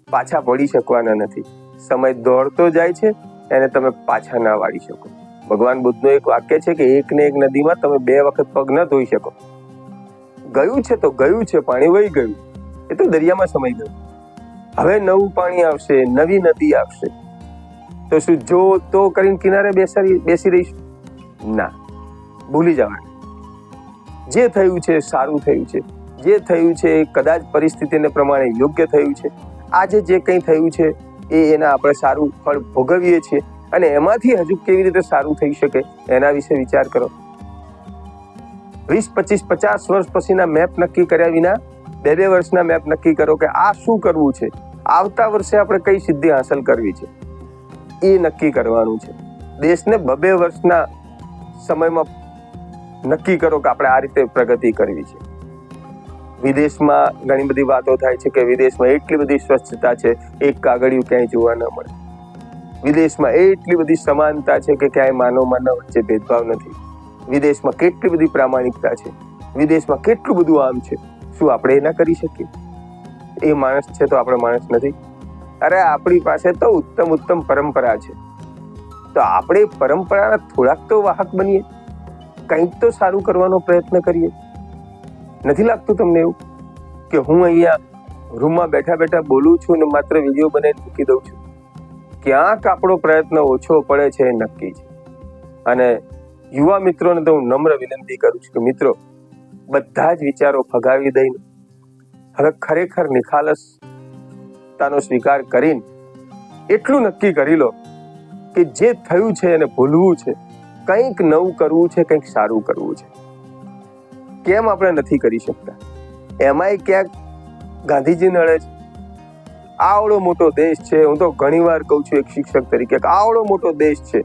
પાછા પડી શકવાના નથી. સમય દોડતો જાય છે, એને તમે પાછા ના વાળી શકો. ભગવાન બુદ્ધનું એક વાક્ય છે કે એક ને એક નદીમાં તમે 2 વખત પગ ન ધોઈ શકો. ગયું છે તો ગયું છે, પાણી વહી ગયું, એ તો દરિયામાં સમાઈ ગયું. હવે નવું પાણી આવશે, નવી નદી આવશે, તો શું જો તો કરીને કિનારે બેસી રહીશું? ના, ભૂલી જવાનું. જે થયું છે સારું થયું છે, જે થયું છે કદાચ પરિસ્થિતિને પ્રમાણે યોગ્ય થયું છે. આજે જે કંઈ થયું છે એના આપણે સારું ફળ ભોગવીએ છીએ અને એમાંથી હજુ કેવી રીતે સારું થઈ શકે એના વિશે વિચાર કરો. 20, 25, 50 વર્ષ પછીના મેપ નક્કી કર્યા વિના 2 વર્ષના મેપ નક્કી કરો કે આ શું કરવું છે, આવતા વર્ષે આપણે કઈ સિદ્ધિ હાંસલ કરવી છે, એ નક્કી કરવાનું છે. દેશને 2 વર્ષના સમયમાં નક્કી કરો કે આપણે આ રીતે પ્રગતિ કરવી છે. વિદેશમાં ઘણી બધી વાતો થાય છે કે વિદેશમાં એટલી બધી સ્વચ્છતા છે, એક કાગળિયું ક્યાંય જોવા ન મળે. વિદેશમાં એટલી બધી સમાનતા છે કે ક્યાંય માનવ વચ્ચે ભેદભાવ નથી. વિદેશમાં કેટલી બધી પ્રામાણિકતા છે, વિદેશમાં કેટલું બધું આમ છે. શું આપણે એ ના કરી શકીએ? એ માણસ છે તો આપણે માણસ નથી? અરે આપણી પાસે તો ઉત્તમ પરંપરા છે, તો આપણે પરંપરાના થોડાક તો વાહક બનીએ, કંઈક તો સારું કરવાનો પ્રયત્ન કરીએ. નથી લાગતું તમને એવું કે હું અહીંયા રૂમમાં બેઠા બોલું છું ને માત્ર વિડીયો બનાવીને મૂકી દઉં છું? ક્યાંક આપણો પ્રયત્ન ઓછો પડે છે એ નક્કી છે. અને યુવા મિત્રોને તો હું નમ્ર વિનંતી કરું છું કે મિત્રો, બધા જ વિચારો ફગાવી દઈને હવે ખરેખર નિખાલસતાનો સ્વીકાર કરીને એટલું નક્કી કરી લો કે જે થયું છે એને ભૂલવું છે, કંઈક નવું કરવું છે, કંઈક સારું કરવું છે. કેમ આપણે નથી કરી શકતા? એમાંય ક્યાંક ગાંધીજી નડે છે. આવડો મોટો દેશ છે, હું તો ઘણી વાર કહું છું એક શિક્ષક તરીકે, આવડો મોટો દેશ છે,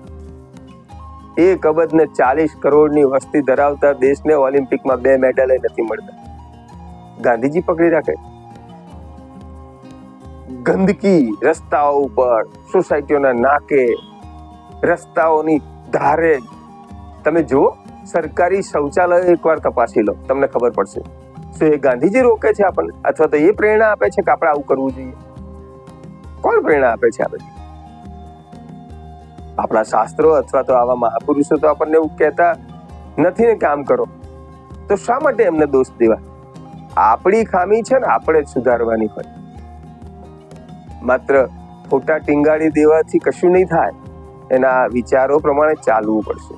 1 અબજ ને 40 કરોડની વસ્તી ધરાવતા દેશને ઓલિમ્પિકમાં 2 મેડલ નથી મળતા. ગાંધીજી પકડી રાખે? ગંદકી રસ્તાઓ ઉપર, સોસાયટીઓના નાકે, રસ્તાઓની ધારે, તમે જુઓ સરકારી શૌચાલય એકવાર તપાસી લો, તમને ખબર પડશે. શું એ ગાંધીજી રોકે છે આપણને, અથવા તો એ પ્રેરણા આપે છે કે આપણે આવું કરવું જોઈએ? કોણ પ્રેરણા આપે છે? આપણે આપણા શાસ્ત્રો અથવા તો આવા મહાપુરુષો તો આપણને એવું કહેતા નથી ને કે આમ કરો. તો શા માટે એમને દોષ દેવા? આપણી ખામી છે ને, આપણે જ સુધારવાની હોય. માત્ર ફોટા ટીંગાડી દેવાથી કશું નહીં થાય. એના વિચારો પ્રમાણે ચાલવું પડશે,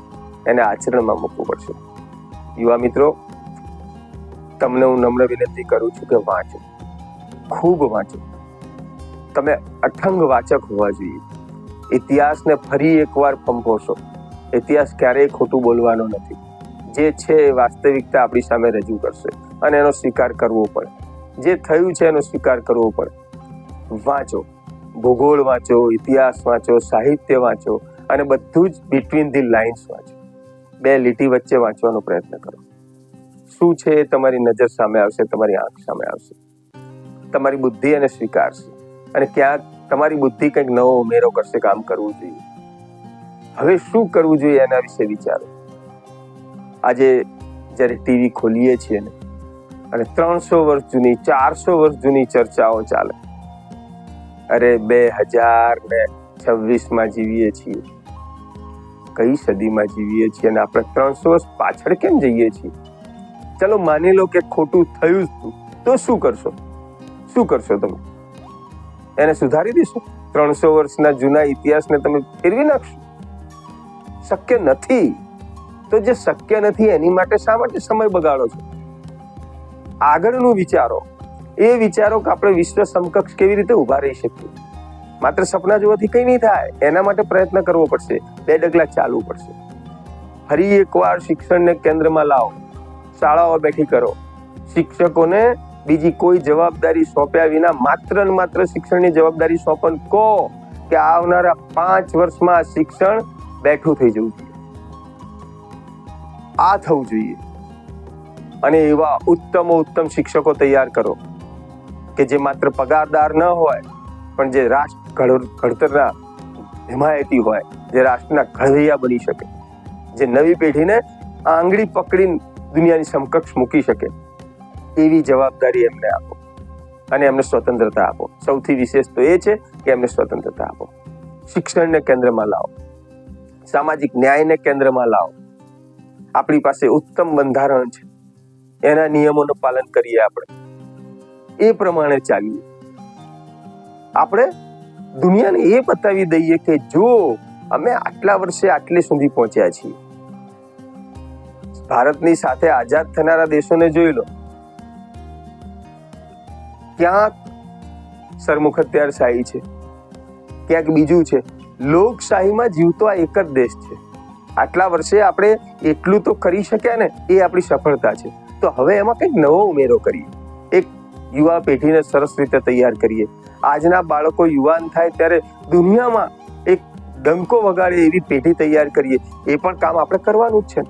એને આચરણમાં મૂકવું પડશે. યુવા મિત્રો, તમને હું નમ્ર વિનંતી કરું છું કે વાંચો, ખૂબ વાંચો. તમે અઠંગ વાચક હોવા જોઈએ. ઇતિહાસને ફરી એકવાર ફંફોશો. ઇતિહાસ ક્યારેય ખોટું બોલવાનો નથી. જે છે એ વાસ્તવિકતા આપણી સામે રજૂ કરશે અને એનો સ્વીકાર કરવો પડે. જે થયું છે એનો સ્વીકાર કરવો પડે. વાંચો, ભૂગોળ વાંચો, ઇતિહાસ વાંચો, સાહિત્ય વાંચો અને બધું જ બિટવીન ધી લાઇન્સ વાંચો. 2 લીટી વચ્ચે વાંચવાનો પ્રયત્ન કરો. શું છે એ તમારી નજર સામે આવશે, તમારી આંખ સામે આવશે. તમારી બુદ્ધિ એને સ્વીકારશે અને ક્યાંક તમારી બુદ્ધિ કંઈક નવો ઉમેરો કરશે. કામ કરવું જોઈએ, હવે શું કરવું જોઈએ એના વિશે વિચારો. આજે જ્યારે ટીવી ખોલીએ છીએ ને અને 300 વર્ષ જૂની, 400 વર્ષ જૂની ચર્ચાઓ ચાલે. અરે 2026માં જીવીએ છીએ, કઈ સદીમાં જીવીએ છીએ અને આપણે 300 વર્ષ પાછળ કેમ જઈએ છીએ? ચલો માની લો કે ખોટું થયું જ તો શું કરશો? શું કરશો તમે? એને સુધારી દેશો? 300 વર્ષના જૂના ઇતિહાસને તમે ફેરવી નાખશો? શક્ય નથી. તો જે શક્ય નથી એની માટે શા માટે સમય બગાડો છો? આગળનું વિચારો. એ વિચારો કે આપણે વિશ્વ સમકક્ષ કેવી રીતે ઉભા રહી શકીએ. માત્ર સપના જોવાથી કઈ નહીં થાય. એના માટે પ્રયત્ન કરવો પડશે, 2 ડગલા ચાલવું પડશે. ફરી એકવાર શિક્ષણને કેન્દ્રમાં લાવો, શાળાઓ બેઠી કરો, શિક્ષકોને બીજી કોઈ જવાબદારી સોંપ્યા વિના માત્ર ને માત્ર શિક્ષણની જવાબદારી સોંપન કહો કે આવનારા 5 વર્ષમાં શિક્ષણ બેઠું થઈ જવું જોઈએ. આ થવું જોઈએ. અને એવા ઉત્તમ શિક્ષકો તૈયાર કરો કે જે માત્ર પગારદાર ન હોય પણ જે રાષ્ટ્ર ઘડતરના હિમાયતી હોય, જે રાષ્ટ્રના ઘડવૈયા બની શકે, જે નવી પેઢીને આંગળી પકડીને દુનિયાની સમકક્ષ મૂકી શકે. એવી જવાબદારી એમને આપો અને એમને સ્વતંત્રતા આપો. સૌથી વિશેષ તો એ છે કે એમને સ્વતંત્રતા આપો. શિક્ષણને કેન્દ્રમાં લાવો, સામાજિક ન્યાયને કેન્દ્રમાં લાવો. આપણી પાસે ઉત્તમ બંધારણ છે, એના નિયમોનું પાલન કરીએ, આપણે એ પ્રમાણે ચાલીએ. આપણે દુનિયાને એ બતાવી દઈએ કે જો અમે આટલા વર્ષે આટલે સુધી પહોંચ્યા છીએ. ભારતની સાથે આઝાદ થનારા દેશોને જોઈ લો, ક્યાંક સરમુખત્યારશાહી છે, ક્યાંક બીજું છે. લોકશાહીમાં જીવતો આ એક જ દેશ છે. આટલા વર્ષે આપણે એટલું તો કરી શક્યા ને, એ આપણી સફળતા છે. તો હવે એમાં કંઈક નવો ઉમેરો કરીએ, એક યુવા પેઢીને સરસ રીતે તૈયાર કરીએ. આજના બાળકો યુવાન થાય ત્યારે દુનિયામાં એક ડંકો વગાડે એવી પેઢી તૈયાર કરીએ. એ પણ કામ આપણે કરવાનું જ છે.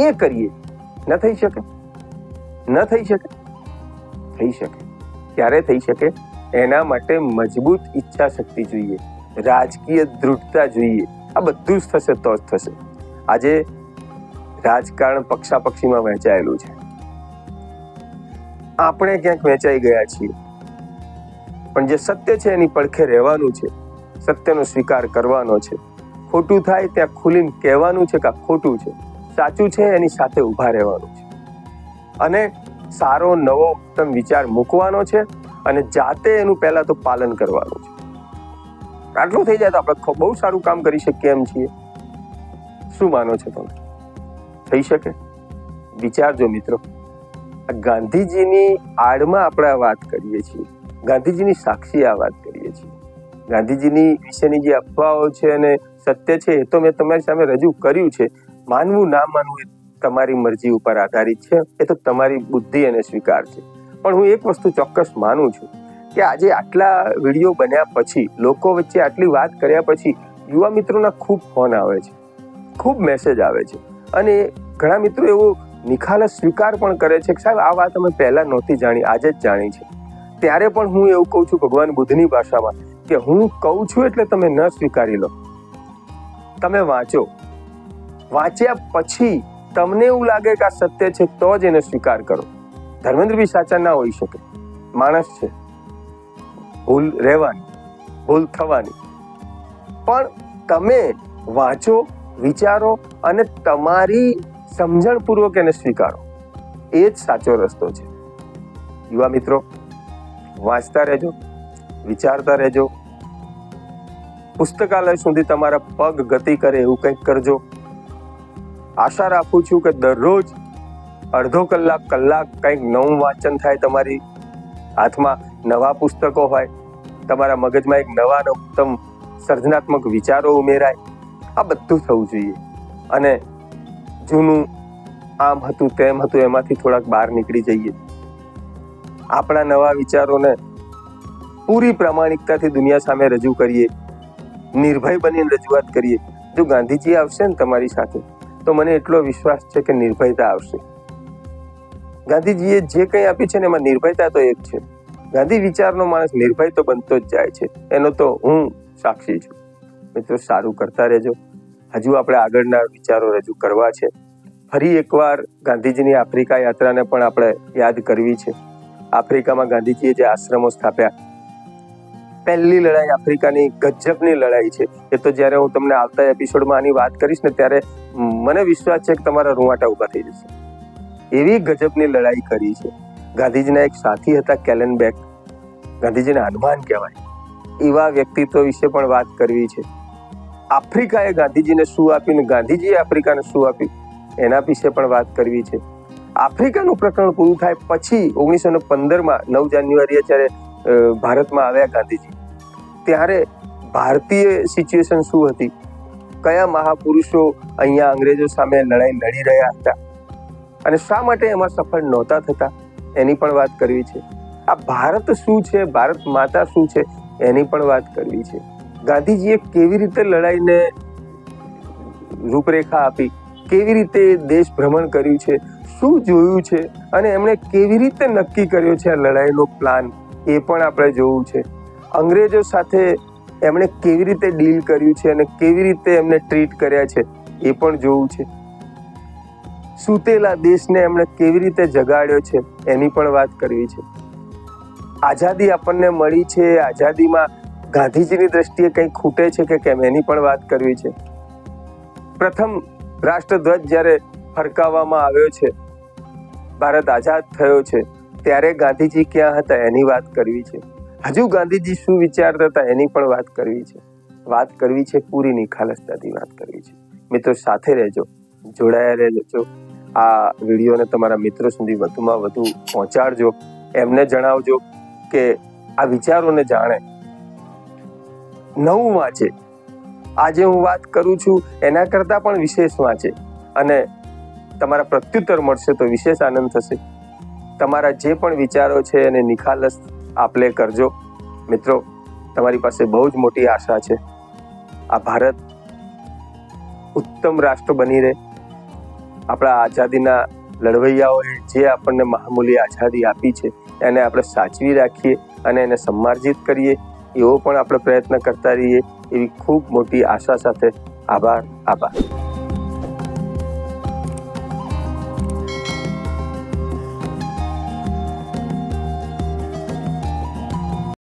એ કરીએ. ન થઈ શકે? ન થઈ શકે? થઈ શકે. ક્યારે થઈ શકે? એના માટે મજબૂત ઈચ્છા શક્તિ જોઈએ, રાજકીય દૃઢતા જોઈએ. આ બધું જ થશે તો જ થશે. આજે રાજકારણ પક્ષાપક્ષીમાં વહેંચાયેલું છે. આપણે ક્યાંક વહેંચાઈ ગયા છીએ, પણ જે સત્ય છે એની પડખે રહેવાનું છે, સત્યનો સ્વીકાર કરવાનો છે. ખોટું થાય ત્યાં ખુલીને કહેવાનું છે કે આ ખોટું છે, સાચું છે એની સાથે ઊભા રહેવાનું છે. અને સારો નવો ઉત્તમ વિચાર મૂકવાનો છે અને જાતે એનું પહેલા તો પાલન કરવાનું છે. આટલું થઈ જાય તો આપણે બહુ સારું કામ કરી શકીએ એમ છીએ. શું માનો છો તમે? થઈ શકે? વિચારજો મિત્રો. ગાંધીજીની આડમાં આપણે આ વાત કરીએ છીએ, ગાંધીજીની સાક્ષી આ વાત કરીએ છીએ. ગાંધીજીની વિશેની જે અફવાઓ છે અને સત્ય છે એ તો મેં તમારી સામે રજૂ કર્યું છે. માનવું ના માનવું એ તમારી મરજી ઉપર આધારિત છે, એ તો તમારી બુદ્ધિ અને સ્વીકાર છે. પણ હું એક વસ્તુ ચોક્કસ માનું છું કે આજે આટલા વિડીયો બન્યા પછી, લોકો વચ્ચે આટલી વાત કર્યા પછી યુવા મિત્રોના ખૂબ ફોન આવે છે, ખૂબ મેસેજ આવે છે. અને ઘણા મિત્રો એવો નિખાલસ સ્વીકાર પણ કરે છે કે સાહેબ આ વાત અમે પહેલા નહોતી જાણી, આજે જ જાણી છે. ત્યારે પણ હું એવું કહું છું ભગવાન બુદ્ધની ભાષામાં કે હું કહું છું એટલે તમે ન સ્વીકારી લો. તમે વાંચો, વાંચ્યા પછી તમને એવું લાગે કે આ સત્ય છે તો જ એને સ્વીકાર કરો. ધર્મેન્દ્ર બી સાચા ના હોઈ શકે, માણસ છે, ભૂલ રહેવાની, ભૂલ થવાની. પણ તમે વાંચો, વિચારો અને તમારી સમજણપૂર્વક એને સ્વીકારો. એ જ સાચો રસ્તો છે. યુવા મિત્રો, વાંચતા રહેજો, વિચારતા રહેજો. પુસ્તકાલય સુધી તમારા પગ ગતિ કરે એવું કંઈક કરજો. આશા રાખું છું કે દરરોજ અડધો કલાક કંઈક નવું વાંચન થાય, તમારી હાથમાં નવા પુસ્તકો હોય, તમારા મગજમાં એક નવા ઉત્તમ સર્જનાત્મક વિચારો ઉમેરાય. આ બધું થવું જોઈએ. અને જૂનું આમ હતું તેમ હતું એમાંથી થોડાક બહાર નીકળી જઈએ. આપણા નવા વિચારોને પૂરી પ્રામાણિકતાથી દુનિયા સામે રજૂ કરીએ, નિર્ભય બનીને રજૂઆત કરીએ. જો ગાંધીજી આવશે ને તમારી સાથે તો મને એટલો વિશ્વાસ છે કે નિર્ભયતા આવશે. ગાંધીજીએ જે કંઈ આપ્યું છે ને એમાં નિર્ભયતા તો એક છે. ગાંધી વિચારનો માણસ નિર્ભય તો બનતો જ જાય છે, એનો તો હું સાક્ષી છું. મિત્રો, સારું કરતા રહેજો. હજુ આપણે આગળના વિચારો રજૂ કરવા છે. ફરી એકવાર ગાંધીજીની આફ્રિકા યાત્રાને પણ આપણે યાદ કરવી છે. આફ્રિકામાં ગાંધીજીએ જે આશ્રમો સ્થાપ્યા, પહેલી લડાઈ આફ્રિકાની ગજબની લડાઈ છે. એ તો જ્યારે હું તમને આવતા એપિસોડમાં આની વાત કરીશ ને ત્યારે મને વિશ્વાસ છે કે તમારા રૂંવાટા ઊભા થઈ જશે. એવી ગજબની લડાઈ કરી છે. ગાંધીજીના એક સાથી હતા કેલન બેક, ગાંધીજીના હનુમાન કહેવાય, એવા વ્યક્તિત્વ વિશે પણ વાત કરવી છે. આફ્રિકાએ ગાંધીજીને શું આપ્યું ને ગાંધીજીએ આફ્રિકાને શું આપ્યું એના વિશે પણ વાત કરવી છે. આફ્રિકાનું પ્રકરણ પૂરું થાય પછી 1915માં 9 જાન્યુઆરીએ જ્યારે ભારતમાં આવ્યા ગાંધીજી, ત્યારે ભારતીય સિચ્યુએશન શું હતી, કયા મહાપુરુષો અહીંયા અંગ્રેજો સામે લડાઈ લડી રહ્યા હતા અને શા માટે એમાં સફળ નહોતા થતા એની પણ વાત કરવી છે. આ ભારત શું છે, ભારત માતા શું છે એની પણ વાત કરવી છે. ગાંધીજીએ કેવી રીતે લડાઈને રૂપરેખા આપી, કેવી રીતે દેશ ભ્રમણ કર્યું છે, શું જોયું છે અને એમણે કેવી રીતે નક્કી કર્યો છે આ લડાઈનો પ્લાન, એ પણ આપણે જોવું છે. અંગ્રેજો સાથે એમણે કેવી રીતે ડીલ કર્યું છે અને કેવી રીતે એમને ટ્રીટ કર્યા છે એ પણ જોવું છે. સૂતેલા દેશને એમણે કેવી રીતે જગાડ્યો છે એની પણ વાત કરવી છે. આઝાદી આપણને મળી છે, આઝાદીમાં ગાંધીજીની દ્રષ્ટિએ કંઈ ખૂટે છે કે કેમ એની પણ વાત કરવી છે. પ્રથમ રાષ્ટ્રધ્વજ જ્યારે ફરકાવવામાં આવ્યો છે, ભારત આઝાદ થયો છે, ત્યારે ગાંધીજી ક્યાં હતા એની વાત કરવી છે. હજુ ગાંધીજી શું વિચારતા હતા એની પણ વાત કરવી છે. વાત કરવી છે પૂરી નિખાલસતાથી વાત કરવી છે. મિત્રો સાથે રહેજો, જોડાયા રહેજો. આ વિડીયોને તમારા મિત્રો સુધી વધુમાં વધુ પહોંચાડજો, એમને જણાવજો કે આ વિચારોને જાણે, નવું વાંચે. આજે હું વાત કરું છું એના કરતાં પણ વિશેષ વાંચે અને તમારા પ્રત્યુત્તર મળશે તો વિશેષ આનંદ થશે. તમારા જે પણ વિચારો છે એને નિખાલસ આપલે કરજો. મિત્રો, તમારી પાસે બહુ જ મોટી આશા છે. આ ભારત ઉત્તમ રાષ્ટ્ર બની રહે. આપણા આઝાદીના લડવૈયાઓએ જે આપણને મહામૂલી આઝાદી આપી છે એને આપણે સાચવી રાખીએ અને એને સન્માર્જિત કરીએ, એવો પણ આપણે પ્રયત્ન કરતા રહીએ, એવી ખૂબ મોટી આશા સાથે આભાર.